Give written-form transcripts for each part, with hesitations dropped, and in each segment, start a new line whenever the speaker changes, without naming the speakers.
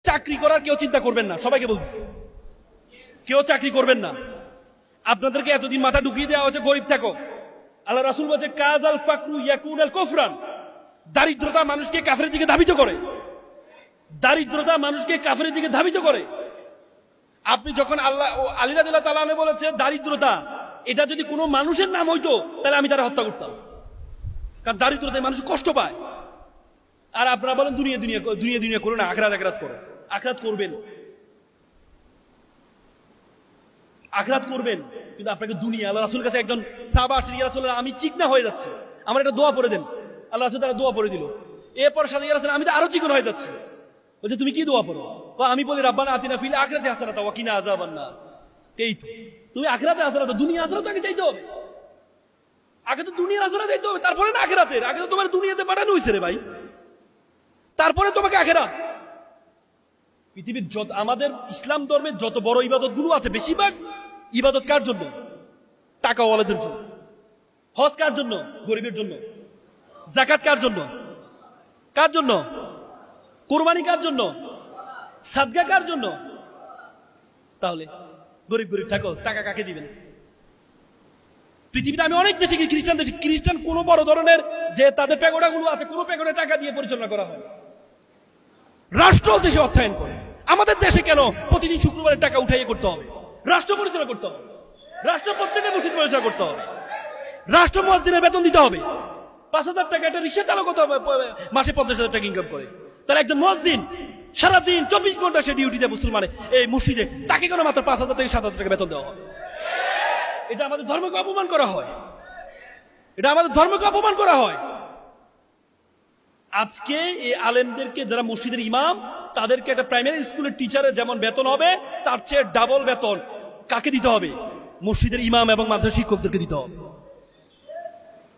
চাকরি করার কেউ চিন্তা করবেন না, সবাইকে বলছি কেউ চাকরি করবেন না। আপনাদেরকে এতদিন মাথা ঢুকিয়ে দেওয়া হচ্ছে গরিব থাকো। আল্লাহ রাসূল বলছে কাজ আল ফাকরু ইয়াকুন আল কুফরান, দারিদ্রতা মানুষকে কাফেরের দিকে ধাবিত করে, দারিদ্রতা মানুষকে কাফেরের দিকে ধাবিত করে। আপনি যখন আলী রাদিয়াল্লাহু তাআলা আনহু বলেছে দারিদ্রতা, এটা যদি কোনো মানুষের নাম হইতো তাহলে আমি তারা হত্যা করতাম, কারণ দারিদ্রতায় মানুষ কষ্ট পায়। আর আপনারা বলেন দুনিয়া দুনিয়া দুনিয়া দুনিয়া করো না, আখিরাত আখিরাত করো। আখিরাত করবেন, আখিরাত করবেন, কিন্তু আপনাকে দুনিয়া। আল্লাহ রাসূলের কাছে একজন সাহাবা আসেন, ইয়া রাসূলুল্লাহ আমি চিকনা হয়ে যাচ্ছে, আমার একটা দোয়া পড়ে দেন। আল্লাহ রাসূল তারা দোয়া পড়ে দিল। এরপর সাথে ইয়া রাসূল আমি তো আরো চিকন হয়ে যাচ্ছে। বলছে তুমি কি দোয়া পড়ো? আমি বলি রাব্বানা আতিনা ফিল আখিরাতি হাসানাতাও ওয়া কিনা আযাবান নার। এই তো তুমি আখিরাতে হাসানাত, দুনিয়া হাসানাত আগে চাইতে হবে। আগে তো দুনিয়া হাসানাত চাইতে হবে, তারপরে না আখিরাতের। আগে তো তোমার দুনিয়াতে পাঠানো হইছে রে ভাই, তারপরে তোমাকে আখিরাত। পৃথিবীর যত আমাদের ইসলাম ধর্মের যত বড় ইবাদত গুলো আছে, বেশিরভাগ ইবাদত কার জন্য? টাকাওয়ালাদের জন্য। হজ কার জন্য? গরিবের জন্য। যাকাত কার জন্য? কার জন্য? কুরবানি কার জন্য? সাদকা কার জন্য? তাহলে গরিব গরিব থাকো, টাকা কাকে দিবেন? পৃথিবীতে আমি অনেক দেশে খ্রিস্টান দেশে, খ্রিস্টান কোন বড় ধরনের যে তাদের প্যাগোডা গুলো আছে, কোন প্যাগোডা টাকা দিয়ে পরিচালনা করা হয়, রাষ্ট্র দেশে অর্থায়ন করে। আমাদের দেশে কেন প্রতিদিন শুক্রবারের টাকা উঠাইয়ে করতে হবে? রাষ্ট্র পরিচালনা করতে হবে, রাষ্ট্র প্রত্যেকটা মসজিদ পরিচালনা করতে হবে, রাষ্ট্র মুয়াজ্জিনের বেতন দিতে হবে। 5,000 টাকা একটা রিক্সা চালক হতে হবে, মাসে 50,000 টাকা ইনকাম করে। তাহলে একজন মুয়াজ্জিন সারাদিন 24 ঘন্টা সে ডিউটি দেয় মুসলমানে এই মসজিদে, তাকে কেন মাত্র 5,000 থেকে 7,000 টাকা বেতন দেওয়া হয়? এটা আমাদের ধর্মকে অপমান করা হয়, এটা আমাদের ধর্মকে অপমান করা হয়। আজকে এই আলেমদেরকে যারা মসজিদের ইমাম, তাদেরকে একটা প্রাইমারি স্কুলের টিচারের যেমন বেতন হবে, তার চেয়ে ডাবল বেতন কাকে দিতে হবে? মসজিদের ইমাম এবং মাদ্রাসা শিক্ষকদেরকে দিতে হবে,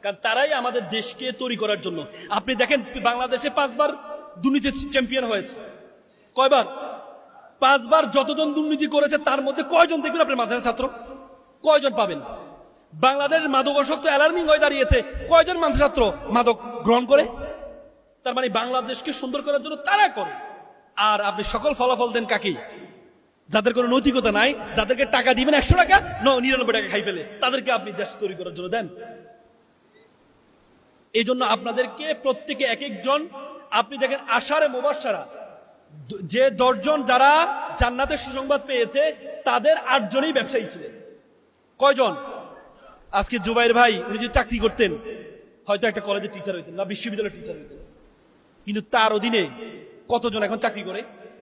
কারণ তারাই আমাদের দেশকে তৈরি করার জন্য। আপনি দেখেন বাংলাদেশে 5 বার দুর্নীতি চ্যাম্পিয়ন হয়েছে। কয়বার? 5 বার। যতজন দুর্নীতি করেছে তার মধ্যে কয়জন দেখবেন আপনার মাদ্রাসা ছাত্র? কয়জন পাবেন? বাংলাদেশ মাদকাসক্ত অ্যালার্মিং হয়ে দাঁড়িয়েছে, কয়জন মাদ্রাসা ছাত্র মাদক গ্রহণ করে? তার মানে বাংলাদেশকে সুন্দর করার জন্য তারা করে। আর আপনি সকল ফলাফল দেন কাকে? যাদের কোনো নৈতিকতা নাই, যাদেরকে টাকা দিবেন 100 টাকা, 99 টাকা খাই ফেলে, তাদেরকে আপনি দেশ তৈরি করার জন্য দেন। এই জন্য আপনাদেরকে প্রত্যেকে এক একজন, আপনি দেখেন আশারে মুবাশশারা যে 10 জন যারা জান্নাতের সুসংবাদ পেয়েছে, তাদের 8 জনই ব্যবসায়ী ছিলেন। কয়জন? আজকে জুবাইর ভাই উনি যদি চাকরি করতেন, হয়তো একটা কলেজের টিচার হইতেন না বিশ্ববিদ্যালয়ের টিচার হইতেন, কিন্তু তার অধীনে কতজন এখন চাকরি করে?